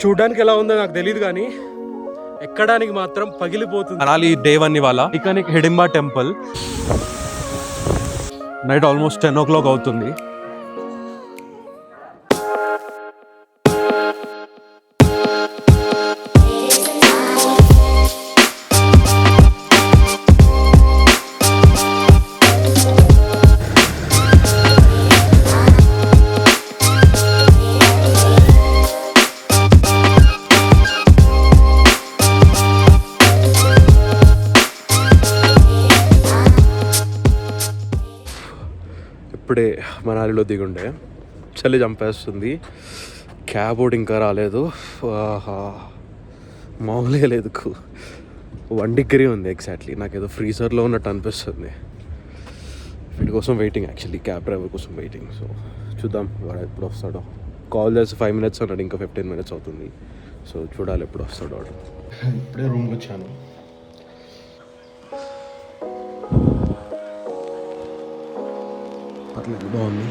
చూడడానికి ఎలా ఉందో నాకు తెలియదు కానీ ఎక్కడానికి మాత్రం పగిలిపోతుంది. మనాలి డే 1 ఇవాళ iconic Hidimba temple. Night almost 10 o'clock అవుతుంది. ఇప్పుడే మనాలిలో దిగుండే, చలి చంపేస్తుంది. క్యాబ్ ఒకటి ఇంకా రాలేదు. మామూలుగా లేదు, 1 degree ఉంది ఎగ్జాక్ట్లీ. నాకేదో ఫ్రీజర్లో ఉన్నట్టు అనిపిస్తుంది. వీటి కోసం వెయిటింగ్, యాక్చువల్లీ క్యాబ్ డ్రైవర్ కోసం వెయిటింగ్. సో చూద్దాం వాడు ఎప్పుడు వస్తాడో. కాల్ చేసి 5 minutes అన్నాడు, ఇంకా 15 minutes అవుతుంది. సో చూడాలి ఎప్పుడు వస్తాడో వాడు. ఇప్పుడే రూమ్కి వచ్చాను. పర్లేదు, బాగుంది.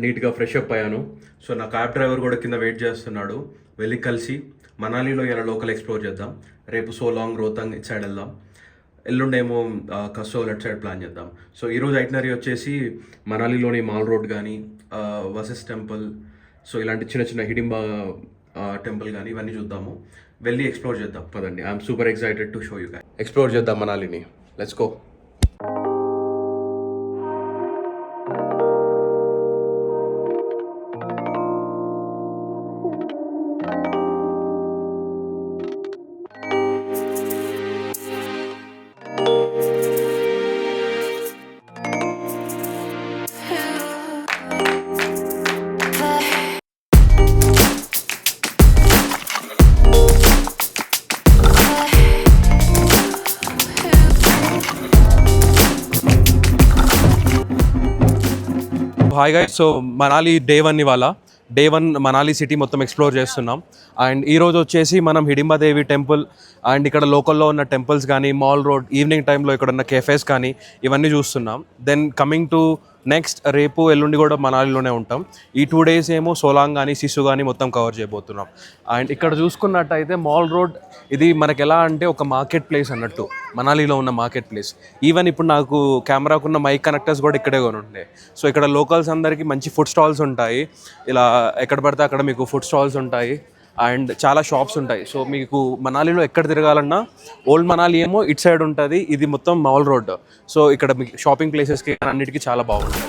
నీట్గా ఫ్రెష్ అప్ అయ్యాను. సో నా క్యాబ్ డ్రైవర్ కూడా కింద వెయిట్ చేస్తున్నాడు. వెళ్ళి కలిసి మనాలిలో ఇలా లోకల్ ఎక్స్ప్లోర్ చేద్దాం. రేపు సోలాంగ్, రోహతంగ్ ఇటు సైడ్ వెళ్దాం. ఎల్లుండేమో కసోల్ అటు సైడ్ ప్లాన్ చేద్దాం. సో ఈరోజు ఐటినరీ వచ్చేసి మనాలిలోని మాల్ రోడ్ కానీ, వసిస్ టెంపుల్, సో ఇలాంటి చిన్న చిన్న హిడింబా టెంపుల్ కానీ ఇవన్నీ చూద్దాము. వెళ్ళి ఎక్స్ప్లోర్ చేద్దాం. పదండి, I'm super excited to show you guys. Explore చేద్దాం మనాలిని. Let's go. Hi guys, so Manali day 1 ఇవాళ. డే 1 మనాలి సిటీ మొత్తం ఎక్స్ప్లోర్ చేస్తున్నాం. అండ్ ఈరోజు వచ్చేసి మనం హిడింబాదేవి టెంపుల్ అండ్ ఇక్కడ లోకల్లో ఉన్న టెంపుల్స్ కానీ, మాల్ రోడ్, ఈవినింగ్ టైంలో ఇక్కడ ఉన్న కెఫేస్ కానీ ఇవన్నీ చూస్తున్నాం. దెన్ కమింగ్ టు నెక్స్ట్ రేపు ఎల్లుండి కూడా మనాలిలోనే ఉంటాం. ఈ 2 days ఏమో సోలాంగ్ కానీ, సిసు కానీ మొత్తం కవర్ చేయబోతున్నాం. అండ్ ఇక్కడ చూసుకున్నట్టయితే మాల్ రోడ్ ఇది మనకి ఎలా అంటే ఒక మార్కెట్ ప్లేస్ అన్నట్టు, మనాలిలో ఉన్న మార్కెట్ ప్లేస్. ఈవెన్ ఇప్పుడు నాకు కెమెరాకున్న మైక్ కనెక్టర్స్ కూడా ఇక్కడే కొని ఉండే. సో ఇక్కడ లోకల్స్ అందరికీ మంచి ఫుడ్ స్టాల్స్ ఉంటాయి. ఇలా ఎక్కడ పడితే అక్కడ మీకు ఫుడ్ స్టాల్స్ ఉంటాయి అండ్ చాలా షాప్స్ ఉంటాయి. సో మీకు మనాలిలో ఎక్కడ తిరగాలన్నా ఓల్డ్ మనాలి ఏమో ఇట్ సైడ్ ఉంటుంది, ఇది మొత్తం మాల్ రోడ్. సో ఇక్కడ మీకు షాపింగ్ ప్లేసెస్కి అన్నిటికీ చాలా బాగుంటుంది.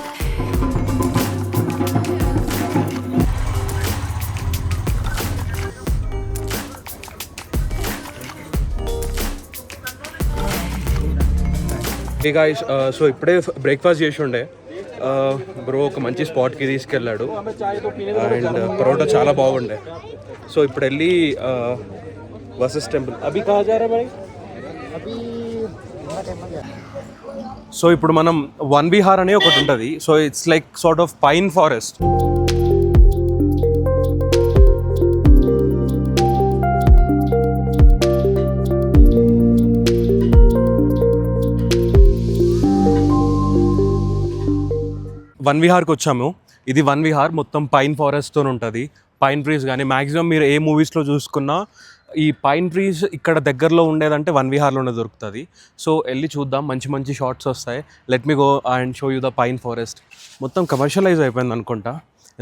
హే గాయ్స్, సో ఇప్పుడే బ్రేక్ఫాస్ట్ చేసి ఉండే. బ్రో ఒక మంచి స్పాట్కి తీసుకెళ్ళాడు అండ్ పరోటా చాలా బాగుండే. సో ఇప్పుడు వెళ్ళి వసిస్ టెంపుల్. అభి కహా జా రా భాయ్? సో ఇప్పుడు మనం వన్ విహార్ అనే ఒకటి ఉంటుంది. So it's like sort of pine forest. Van విహార్కి వచ్చాము. ఇది వన్ విహార్ మొత్తం పైన్ ఫారెస్ట్తో ఉంటుంది. పైన్ ట్రీస్ కానీ మ్యాక్సిమం మీరు ఏ మూవీస్లో చూసుకున్నా ఈ పైన్ ట్రీస్ ఇక్కడ దగ్గరలో ఉండేదంటే వన్ విహార్లోనే దొరుకుతుంది. సో వెళ్ళి చూద్దాం, మంచి మంచి షార్ట్స్ వస్తాయి. Let me go and show you the pine forest. మొత్తం కమర్షియలైజ్ అయిపోయింది అనుకుంటా,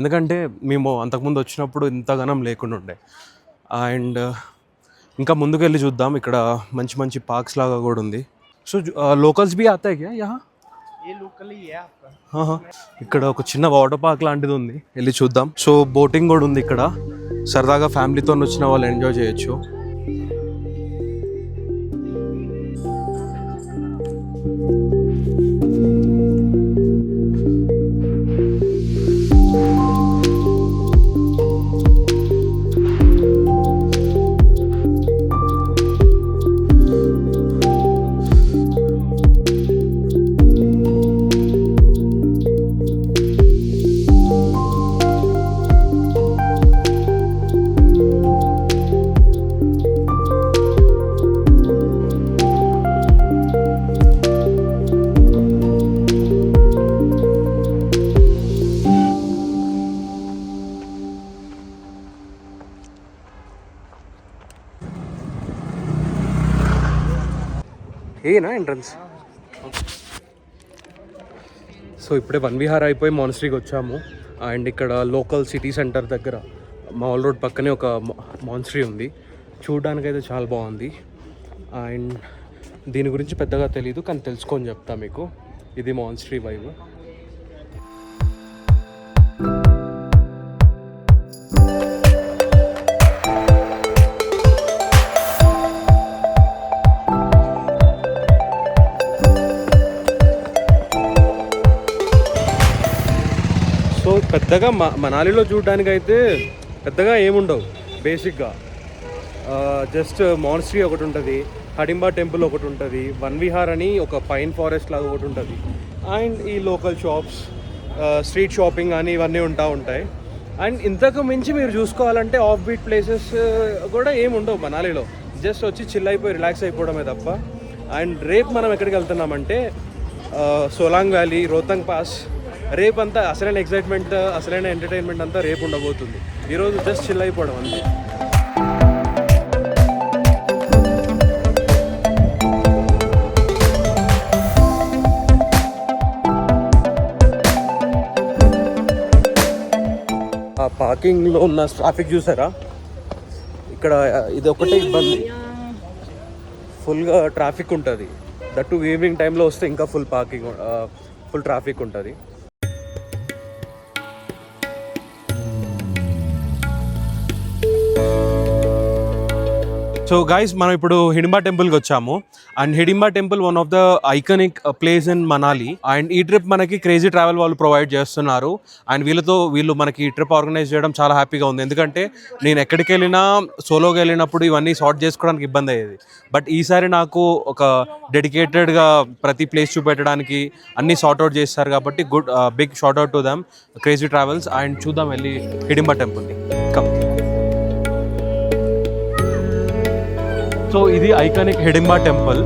ఎందుకంటే మేము అంతకుముందు వచ్చినప్పుడు ఇంతగానం లేకుండా ఉండే. అండ్ ఇంకా ముందుకు వెళ్ళి చూద్దాం, ఇక్కడ మంచి మంచి పార్క్స్ లాగా కూడా ఉంది. సో లోకల్స్ బి ఆతా క్యా యహా? ఇక్కడ ఒక చిన్న వాటర్ పార్క్ లాంటిది ఉంది, వెళ్ళి చూద్దాం. సో బోటింగ్ కూడా ఉంది ఇక్కడ, సరదాగా ఫ్యామిలీతో వచ్చిన వాళ్ళు ఎంజాయ్ చేయొచ్చు. ఏనా ఎంట్రన్స్. సో ఇప్పుడే వన్ విహార్ అయిపోయి మాన్స్ట్రీకి వచ్చాము. అండ్ ఇక్కడ లోకల్ సిటీ సెంటర్ దగ్గర మాల్ రోడ్ పక్కనే ఒక మాన్స్ట్రీ ఉంది. చూడడానికైతే చాలా బాగుంది. అండ్ దీని గురించి పెద్దగా తెలీదు, కానీ తెలుసుకొని చెప్తా మీకు. ఇది మాన్స్ట్రీ వైబ్. సో పెద్దగా మనాలిలో చూడడానికైతే పెద్దగా ఏముండవు. బేసిక్గా జస్ట్ మాన్స్ట్రీ ఒకటి ఉంటుంది, హడింబా టెంపుల్ ఒకటి ఉంటుంది, వన్ విహార్ అని ఒక పైన్ ఫారెస్ట్ లాగా ఒకటి ఉంటుంది. అండ్ ఈ లోకల్ షాప్స్, స్ట్రీట్ షాపింగ్ అని ఇవన్నీ ఉంటాయి. అండ్ ఇంతకు మించి మీరు చూసుకోవాలంటే ఆఫ్ బీట్ ప్లేసెస్ కూడా ఏమి ఉండవు మనాలిలో. జస్ట్ వచ్చి చిల్ అయిపోయి రిలాక్స్ అయిపోవడమే తప్ప. అండ్ రేపు మనం ఎక్కడికి వెళ్తున్నామంటే సోలాంగ్ వ్యాలీ, రోహతంగ్ పాస్. రేపంతా అసలైన ఎక్సైట్మెంట్, అసలైన ఎంటర్టైన్మెంట్ అంతా రేపు ఉండబోతుంది. ఈరోజు జస్ట్ చిల్ అయిపోవడం అంతే. ఆ పార్కింగ్లో ఉన్న ట్రాఫిక్ చూసారా? ఇక్కడ ఇది ఒకటే ఇబ్బంది, ఫుల్గా ట్రాఫిక్ ఉంటుంది. దట్టు ఈవినింగ్ టైంలో వస్తే ఇంకా ఫుల్ ట్రాఫిక్ ఉంటుంది. సో గైస్, మనం ఇప్పుడు హిడింబా టెంపుల్కి వచ్చాము. And Hidimba temple one of the iconic place in Manali. And ఈ ట్రిప్ మనకి క్రేజీ ట్రావెల్ వాళ్ళు ప్రొవైడ్ చేస్తున్నారు. అండ్ వీళ్ళు మనకి ఈ ట్రిప్ ఆర్గనైజ్ చేయడం చాలా హ్యాపీగా ఉంది. ఎందుకంటే నేను ఎక్కడికి వెళ్ళినా సోలోగా వెళ్ళినప్పుడు ఇవన్నీ సార్ట్ చేసుకోవడానికి ఇబ్బంది అయ్యేది. బట్ ఈసారి నాకు ఒక డెడికేటెడ్గా ప్రతి ప్లేస్ చూపెట్టడానికి అన్నీ సార్ట్అవుట్ చేస్తారు. కాబట్టి big short out to them, crazy travels. And చూద్దాం వెళ్ళి హిడింబా టెంపుల్ని. కమ్. సో ఇది ఐకానిక్ హిడింబా టెంపుల్.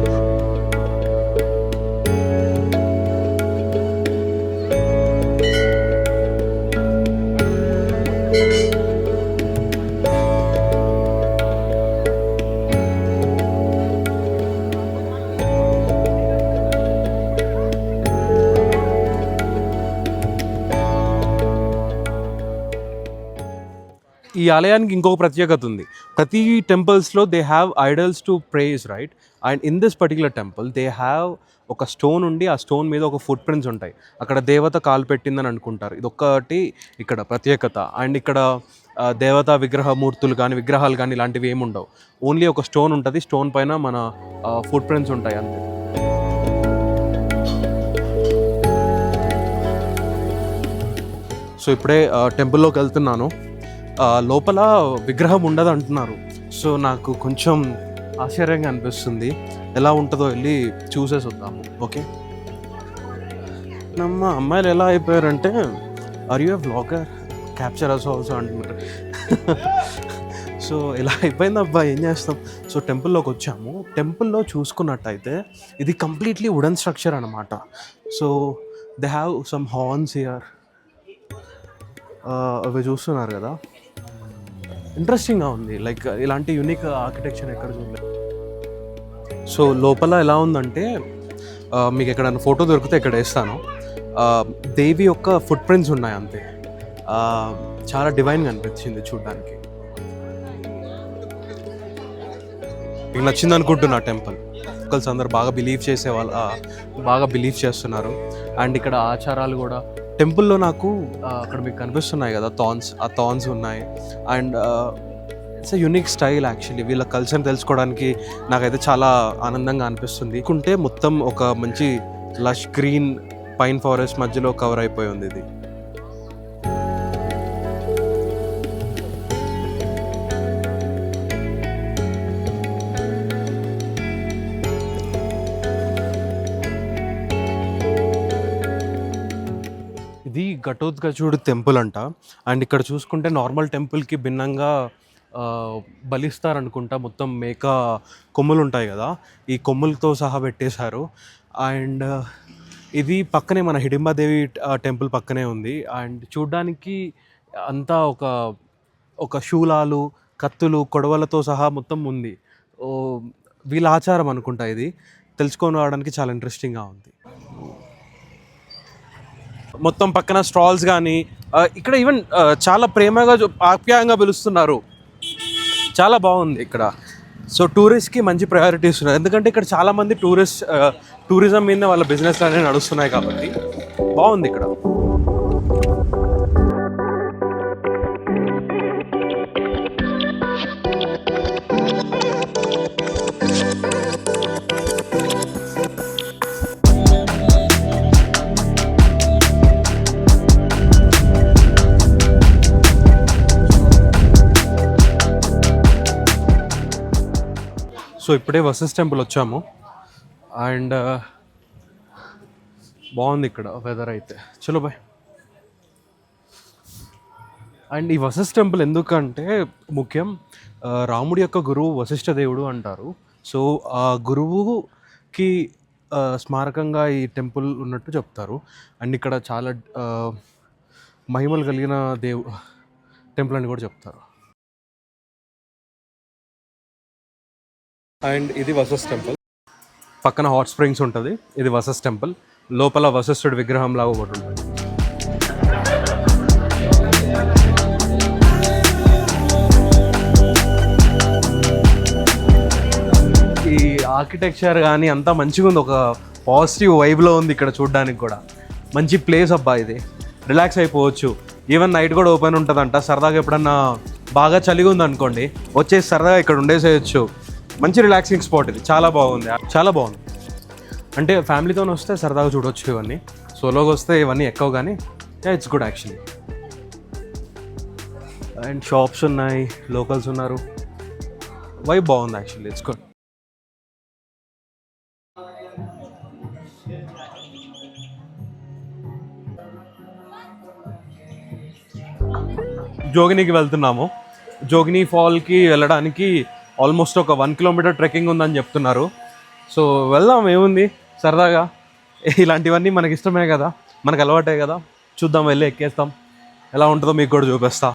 ఈ ఆలయానికి ఇంకొక ప్రత్యేకత ఉంది. ప్రతి టెంపుల్స్లో they have idols to pray, right? And in this particular temple they have ఒక స్టోన్ ఉండి, ఆ స్టోన్ మీద ఒక ఫుట్ ప్రింట్స్ ఉంటాయి. అక్కడ దేవత కాలు పెట్టిందని అనుకుంటారు. ఇదొక్కటి ఇక్కడ ప్రత్యేకత. అండ్ ఇక్కడ దేవతా విగ్రహాలు కానీ ఇలాంటివి ఏమి ఉండవు. ఓన్లీ ఒక స్టోన్ ఉంటుంది, స్టోన్ పైన మన ఫుట్ ప్రింట్స్ ఉంటాయి అంతే. సో ఇప్పుడే టెంపుల్లోకి వెళ్తున్నాను. లోపల విగ్రహం ఉండదు అంటున్నారు. సో నాకు కొంచెం ఆశ్చర్యంగా అనిపిస్తుంది. ఎలా ఉంటుందో వెళ్ళి చూసేసి వద్దాము. ఓకే, నమ్మ అమ్మాయిలు ఎలా అయిపోయారంటే, are you a vlogger, capture us also అంటున్నారు. సో ఇలా అయిపోయింది అబ్బా, ఏం చేస్తాం. సో టెంపుల్లోకి వచ్చాము. టెంపుల్లో చూసుకున్నట్టయితే ఇది కంప్లీట్లీ వుడెన్ స్ట్రక్చర్ అనమాట. So they have some horns here. అవి చూస్తున్నారు కదా, ఇంట్రెస్టింగ్గా ఉంది. లైక్ ఇలాంటి యూనిక్ ఆర్కిటెక్చర్ ఎక్కడ చూడలేదు. సో లోపల ఎలా ఉందంటే, మీకు ఎక్కడైనా ఫోటో దొరికితే ఇక్కడ వేస్తాను. దేవి యొక్క ఫుట్ ప్రింట్స్ ఉన్నాయి అంతే. చాలా డివైన్గా అనిపించింది చూడడానికి. మీకు నచ్చింది అనుకుంటున్నా టెంపుల్. లోకల్స్ అందరు బాగా బిలీవ్ చేస్తున్నారు. అండ్ ఇక్కడ ఆచారాలు కూడా టెంపుల్లో నాకు అక్కడ మీకు కనిపిస్తున్నాయి కదా ఆ థాన్స్ ఉన్నాయి. And it's a unique style actually. వీళ్ళ కల్చర్ని తెలుసుకోవడానికి నాకైతే చాలా ఆనందంగా అనిపిస్తుంది. అనుకుంటే మొత్తం ఒక మంచి లష్ గ్రీన్ పైన్ ఫారెస్ట్ మధ్యలో కవర్ అయిపోయి ఉంది ఇది. ఇది ఘటోత్కచుడు టెంపుల్ అంట. అండ్ ఇక్కడ చూసుకుంటే నార్మల్ టెంపుల్కి భిన్నంగా బలిస్తారనుకుంటా. మొత్తం మేక కొమ్ములు ఉంటాయి కదా, ఈ కొమ్ములతో సహా పెట్టేశారు. అండ్ ఇది పక్కనే మన హిడింబాదేవి టెంపుల్ పక్కనే ఉంది. అండ్ చూడ్డానికి అంతా ఒక శూలాలు, కత్తులు, కొడవలతో సహా మొత్తం ఉంది. వీళ్ళ ఆచారం అనుకుంటా ఇది. తెలుసుకొని రావడానికి చాలా ఇంట్రెస్టింగ్గా ఉంది. మొత్తం పక్కన స్టాల్స్ కానీ ఇక్కడ ఈవెన్ చాలా ప్రేమగా ఆప్యాయంగా పిలుస్తున్నారు. చాలా బాగుంది ఇక్కడ. సో టూరిస్ట్కి మంచి ప్రయారిటీ ఇస్తున్నారు, ఎందుకంటే ఇక్కడ చాలామంది టూరిజం మీద వాళ్ళ బిజినెస్ అనేవి నడుస్తున్నాయి కాబట్టి బాగుంది ఇక్కడ. సో ఇప్పుడే వసస్ టెంపుల్ వచ్చాము అండ్ బాగుంది ఇక్కడ వెదర్ అయితే. చలో బాయ్. అండ్ ఈ వశిష్ఠ టెంపుల్ ఎందుకంటే ముఖ్యం, రాముడి యొక్క గురువు వశిష్ఠ దేవుడు అంటారు. సో ఆ గురువుకి స్మారకంగా ఈ టెంపుల్ ఉన్నట్టు చెప్తారు. అండ్ ఇక్కడ చాలా మహిమలు కలిగిన టెంపుల్ అని కూడా చెప్తారు. అండ్ ఇది వశిష్ఠ టెంపుల్, పక్కన హాట్ స్ప్రింగ్స్ ఉంటుంది. ఇది వశిష్ఠ టెంపుల్, లోపల వశిష్ఠుడి విగ్రహం లాగా ఒకటి ఉంటుంది. ఈ ఆర్కిటెక్చర్ కానీ అంతా మంచిగా ఉంది, ఒక పాజిటివ్ వైబ్లో ఉంది ఇక్కడ చూడడానికి కూడా. మంచి ప్లేస్ అబ్బా ఇది, రిలాక్స్ అయిపోవచ్చు. ఈవెన్ నైట్ కూడా ఓపెన్ ఉంటుందంట. సరదాగా ఎప్పుడన్నా బాగా చలిగా ఉంది అనుకోండి, వచ్చేసి సరదాగా ఇక్కడ ఉండేసేయచ్చు. మంచి రిలాక్సింగ్ స్పాట్ ఇది, చాలా బాగుంది. చాలా బాగుంది అంటే ఫ్యామిలీతో వస్తే సరదాగా చూడవచ్చు ఇవన్నీ. సోలోగా వస్తే ఇవన్నీ ఎక్కువ, కానీ it's good actually. And shops ఉన్నాయి, లోకల్స్ ఉన్నారు, వైబ్ బాగుంది యాక్చువల్లీ, ఇట్స్ గుడ్. జోగినికి వెళ్తున్నాము. జోగిని ఫాల్కి వెళ్ళడానికి ఆల్మోస్ట్ ఒక 1 కిలోమీటర్ ట్రెక్కింగ్ ఉందని చెప్తున్నారు. సో వెళ్దాం, ఏముంది సరదాగా. ఇలాంటివన్నీ మనకి ఇష్టమే కదా, మనకు అలవాటే కదా. చూద్దాం, వెళ్ళి ఎక్కేస్తాం. ఎలా ఉంటుందో మీకు కూడా చూపిస్తా.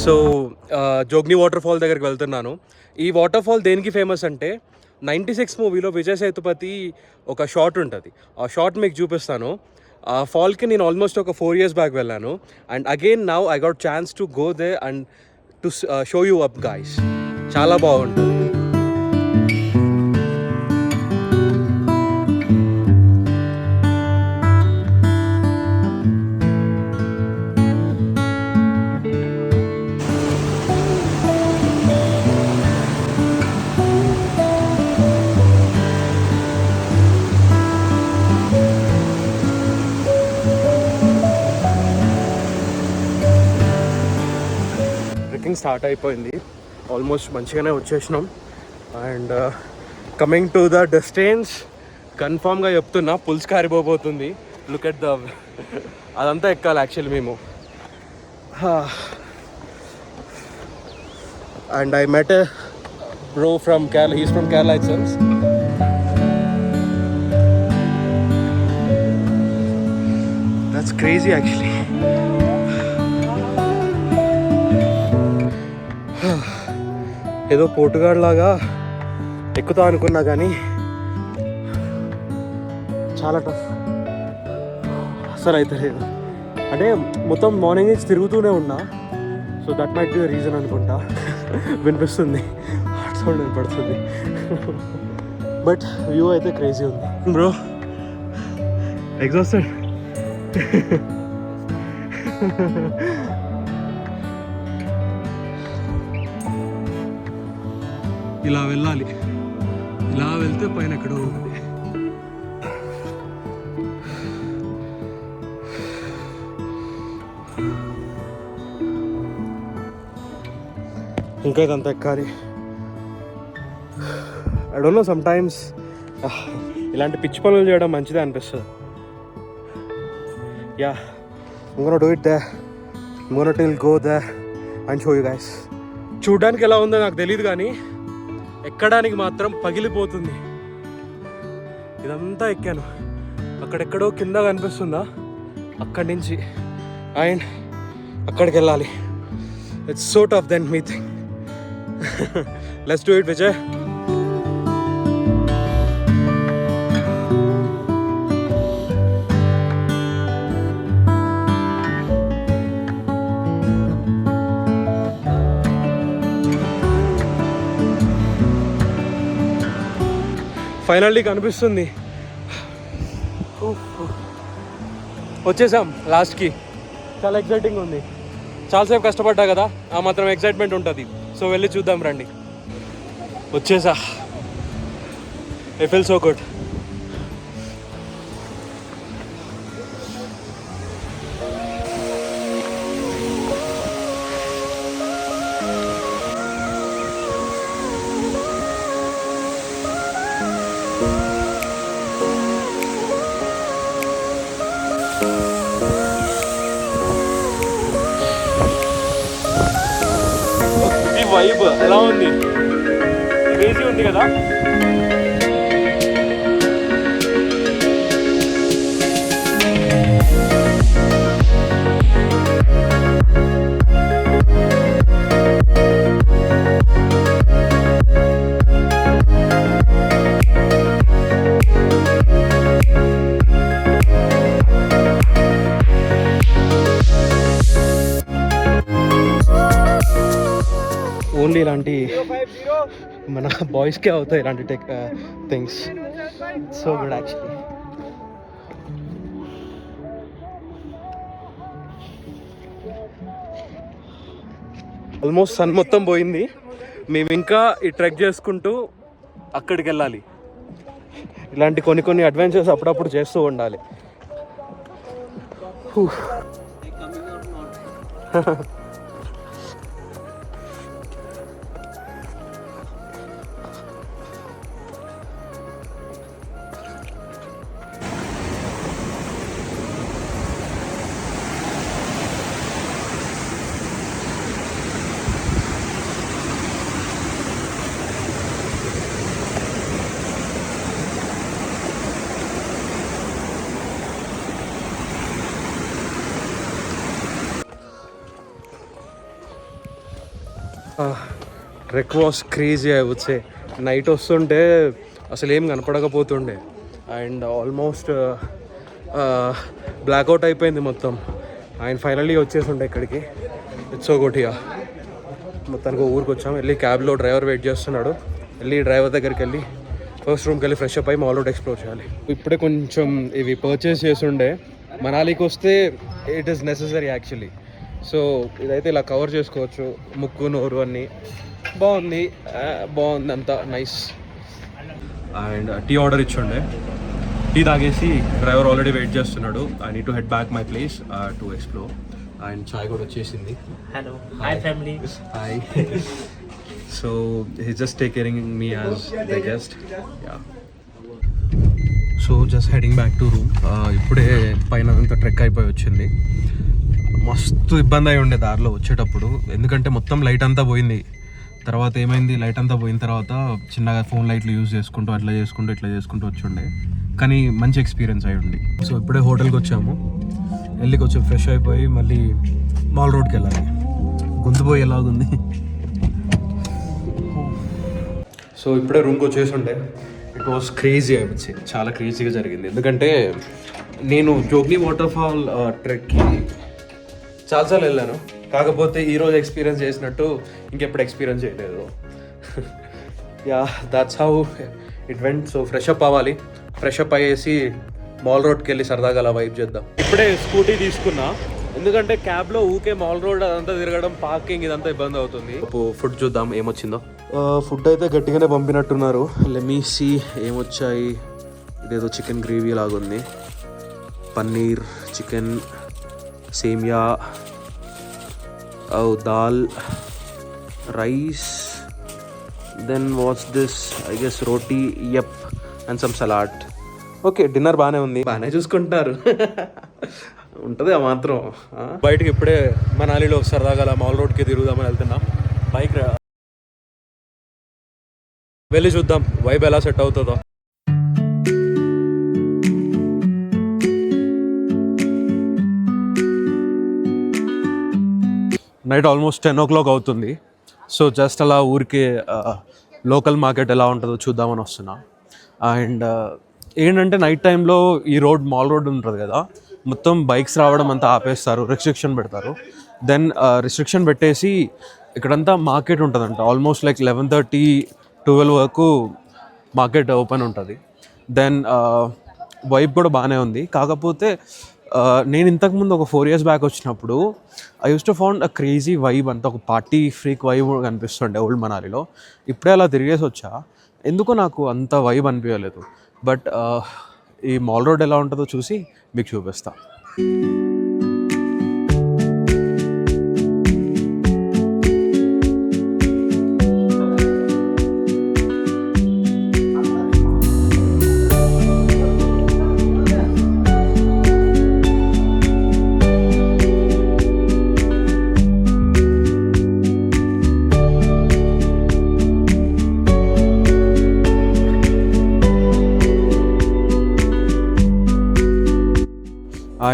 సో జోగ్ని వాటర్ ఫాల్ దగ్గరికి వెళ్తున్నాను. ఈ వాటర్ ఫాల్ దేనికి ఫేమస్ అంటే 96 మూవీలో విజయ్ సేతుపతి ఒక షాట్ ఉంటుంది, ఆ షాట్ మీకు చూపిస్తాను. ఆ ఫాల్కి నేను ఆల్మోస్ట్ ఒక 4 years బ్యాక్ వెళ్ళాను. And again now I got chance to go they and to show you up guys. చాలా బాగుంటుంది. స్టార్ట్ అయిపోయింది, ఆల్మోస్ట్ మంచిగానే వచ్చేసినాం. And coming to the distance, కన్ఫామ్గా చెప్తున్నా పుల్స్ కారిపోతుంది. లుక్ ఎట్ ద, అదంతా ఎక్కాలి యాక్చువల్లీ మేము. And I met a bro from Kerala, he's from Kerala itself. That's crazy actually. ఏదో పోటుగాడ్ లాగా ఎక్కుతా అనుకున్నా కానీ చాలా టఫ్, అసలు అయితే లేదు. అంటే మొత్తం మార్నింగ్ నుంచి తిరుగుతూనే ఉన్నా, so that might be the reason అనుకుంటా. వినిపిస్తుంది, హార్ట్ సౌండ్ వినపడుతుంది. బట్ వ్యూ అయితే క్రేజీ ఉంది బ్రో. ఎగ్జాస్టెడ్. ఇలా వెళ్ళాలి, ఇలా వెళ్తే పైన ఎక్కడో ఉంది. ఇంకా ఇదంతా ఎక్కాలి. I don't know, some times ఇలాంటి పిచ్చి పనులు చేయడం మంచిదే అనిపిస్తుంది. Yeah, I'm gonna do it there. I'm gonna go there and show you guys. చూడ్డానికి ఎలా ఉందో నాకు తెలియదు కానీ ఎక్కడానికి మాత్రం పగిలిపోతుంది. ఇదంతా ఎక్కాను, అక్కడెక్కడో కింద కనిపిస్తుందా, అక్కడి నుంచి అండ్ అక్కడికి వెళ్ళాలి. It's so tough then me thing. Let's do it Vijay. Finally కనిపిస్తుంది. వచ్చేసాం లాస్ట్కి. చాలా ఎక్సైటింగ్ ఉంది. చాలాసేపు కష్టపడ్డా కదా, ఆ మాత్రం ఎక్సైట్మెంట్ ఉంటుంది. సో వెళ్ళి చూద్దాం రండి. వచ్చేసా. I feel so good. Vibe ఎలా ఉంది? క్రేజీ ఉంది కదా. ఓన్లీ ఇలాంటి మన బాయ్స్కే అవుతాయి ఇలాంటి things. So good actually. Almost sun మొత్తం పోయింది. మేము ఇంకా ఈ ట్రెక్ చేసుకుంటూ అక్కడికి వెళ్ళాలి. ఇలాంటి కొన్ని అడ్వెంచర్స్ అప్పుడప్పుడు చేస్తూ ఉండాలి. Trek was crazy I would say. Night వస్తుంటే అసలు ఏం కనపడకపోతుండే అండ్ ఆల్మోస్ట్ బ్లాక్అవుట్ అయిపోయింది మొత్తం. అండ్ ఫైనల్లీ వచ్చేసిండే ఇక్కడికి. It's so good. ఇక మొత్తానికి ఊరికి వచ్చాము. వెళ్ళి క్యాబ్లో డ్రైవర్ వెయిట్ చేస్తున్నాడు. వెళ్ళి డ్రైవర్ దగ్గరికి వెళ్ళి ఫస్ట్ రూమ్కి వెళ్ళి ఫ్రెష్ అప్ అయ్యి మాల్ రోడ్ ఎక్స్ప్లోర్ చేయాలి. ఇప్పుడే కొంచెం ఇవి పర్చేస్ చేస్తుండే. మనాలికి వస్తే it is necessary actually. So ఇదైతే ఇలా కవర్ చేసుకోవచ్చు, ముక్కు నోరు అన్నీ. బాగుంది అంతా నైస్. అండ్ టీ ఆర్డర్ ఇచ్చుండే, టీ తాగేసి డ్రైవర్ ఆల్రెడీ వెయిట్ చేస్తున్నాడు. I need to head back my place to explore. And చాయ్ కూడా వచ్చేసింది. Hello, hi family. Hi. So he just take caring me as the guest. Yeah. So just heading back to room. ఇప్పుడే పైన అంతా trek అయిపోయి వచ్చింది. మస్తు ఇబ్బంది అయి ఉండే దారిలో వచ్చేటప్పుడు, ఎందుకంటే మొత్తం లైట్ అంతా పోయింది. తర్వాత ఏమైంది, లైట్ అంతా పోయిన తర్వాత చిన్నగా ఫోన్ లైట్లు యూజ్ చేసుకుంటూ ఇట్లా చేసుకుంటూ వచ్చి కానీ మంచి ఎక్స్పీరియన్స్ అయి ఉంది. సో ఇప్పుడే హోటల్కి వచ్చాము. వెళ్ళి కొంచెం ఫ్రెష్ అయిపోయి మళ్ళీ మాల్ రోడ్కి వెళ్ళాలి. గొంతు పోయి ఎలాగుంది. సో ఇప్పుడే రూమ్కి వచ్చేసి ఉండే. ఇట్ వాస్ క్రేజీ అనిపించి, చాలా క్రేజీగా జరిగింది. ఎందుకంటే నేను జోగ్ని వాటర్ ఫాల్ ట్రెక్కి చాలాసార్లు వెళ్ళాను, కాకపోతే ఈరోజు ఎక్స్పీరియన్స్ చేసినట్టు ఇంకెప్పుడు ఎక్స్పీరియన్స్ చేయలేదు. Yeah, that's how it went. So fresh up అవ్వాలి. ఫ్రెష్ అప్ అయ్యేసి మాల్ రోడ్కి వెళ్ళి సరదాగా అలా వైప్ చేద్దాం. ఇప్పుడే స్కూటీ తీసుకున్నా, ఎందుకంటే క్యాబ్లో ఊకే మాల్ రోడ్ అదంతా తిరగడం, పార్కింగ్ ఇదంతా ఇబ్బంది అవుతుంది. ఫుడ్ చూద్దాం ఏమొచ్చిందో. ఫుడ్ అయితే గట్టిగానే పంపినట్టున్నారు. లెమీసీ ఏమొచ్చాయి. ఇదేదో చికెన్ గ్రేవీ లాగుంది, paneer, chicken, semiya, dal, rice, then what's this, I guess roti, yup, and some salad. Okay, dinner బాగానే ఉంది, బాగానే చూసుకుంటున్నారు. ఉంటుంది ఆ మాత్రం. బయటకి ఇప్పుడే మనాలిలో సరదాగా అలా మాల్ రోడ్కి తిరుగుదామని వెళ్తున్నాం. బైక్ వెళ్ళి చూద్దాం వైబ్ ఎలా సెట్ అవుతుందో. నైట్ ఆల్మోస్ట్ 10 o'clock అవుతుంది. సో జస్ట్ అలా ఊరికి లోకల్ మార్కెట్ ఎలా ఉంటుందో చూద్దామని వస్తున్నా. అండ్ ఏంటంటే నైట్ టైంలో ఈ రోడ్ మాల్ రోడ్ ఉంటుంది కదా, మొత్తం బైక్స్ రావడం అంతా ఆపేస్తారు, రెస్ట్రిక్షన్ పెడతారు. దెన్ రెస్ట్రిక్షన్ పెట్టేసి ఇక్కడంతా మార్కెట్ ఉంటుందంట. ఆల్మోస్ట్ లైక్ 11:30, 12 వరకు మార్కెట్ ఓపెన్ ఉంటుంది. దెన్ వైబ్ కూడా బాగానే ఉంది. కాకపోతే నేను ఇంతకుముందు ఒక 4 years బ్యాక్ వచ్చినప్పుడు I use to found a crazy vibe, అంతా ఒక పార్టీ ఫ్రీక్ వైబ్ కనిపిస్తుండే ఓల్డ్ మనాలిలో. ఇప్పుడే అలా తిరిగేసి వచ్చా, ఎందుకో నాకు అంత వైబ్ అనిపించలేదు. బట్ ఈ మాల్ రోడ్ ఎలా ఉంటుందో చూసి మీకు చూపిస్తా.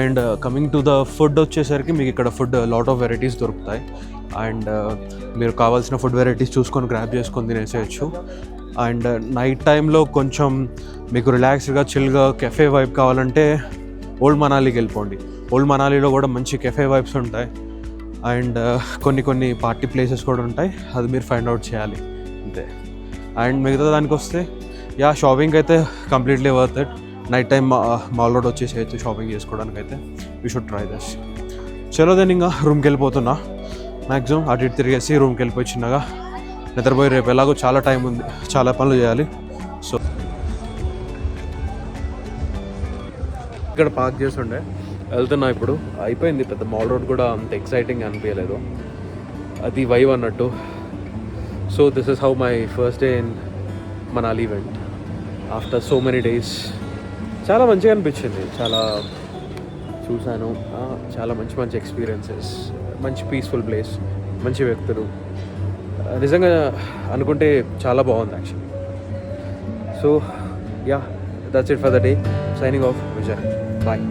And coming to the food వచ్చేసరికి మీకు ఇక్కడ ఫుడ్ లాట్ ఆఫ్ వెరైటీస్ దొరుకుతాయి. అండ్ మీరు కావాల్సిన ఫుడ్ వెరైటీస్ చూసుకొని గ్రాబ్ చేసుకొని తినేసేయచ్చు. అండ్ నైట్ టైంలో కొంచెం మీకు రిలాక్స్డ్గా చిల్గా కెఫే వైబ్ కావాలంటే ఓల్డ్ మనాలికి వెళ్ళిపోండి. ఓల్డ్ మనాలిలో కూడా మంచి కెఫే వైబ్స్ ఉంటాయి. అండ్ కొన్ని పార్టీ ప్లేసెస్ కూడా ఉంటాయి, అది మీరు ఫైండ్ అవుట్ చేయాలి అంతే. అండ్ మిగతా దానికి వస్తే షాపింగ్ అయితే completely worth it. Night time mall road వచ్చేసేయచ్చు షాపింగ్ చేసుకోవడానికి అయితే. You should try this. చలో దెన్ ఇంకా రూమ్కి వెళ్ళిపోతున్నా. మ్యాక్సిమం అటు ఇటు తిరిగేసి రూమ్కి వెళ్ళిపోయి చిన్నగా నిద్రపోయి, రేపు ఎలాగో చాలా టైం ఉంది, చాలా పనులు చేయాలి. సో ఇక్కడ పార్క్ చేస్తుండే వెళ్తున్నా ఇప్పుడు. అయిపోయింది, పెద్ద మాల్ రోడ్ కూడా అంత ఎక్సైటింగ్ అనిపించలేదు, అది వైవ్ అన్నట్టు. So this is how my first day in Manali event after so many days. చాలా మంచిగా అనిపించింది, చాలా చూశాను, చాలా మంచి ఎక్స్పీరియన్సెస్, మంచి పీస్ఫుల్ ప్లేస్, మంచి వ్యక్తులు. నిజంగా అనుకుంటే చాలా బాగుంది actually. So that's it for the day. Signing off, Vijay, bye.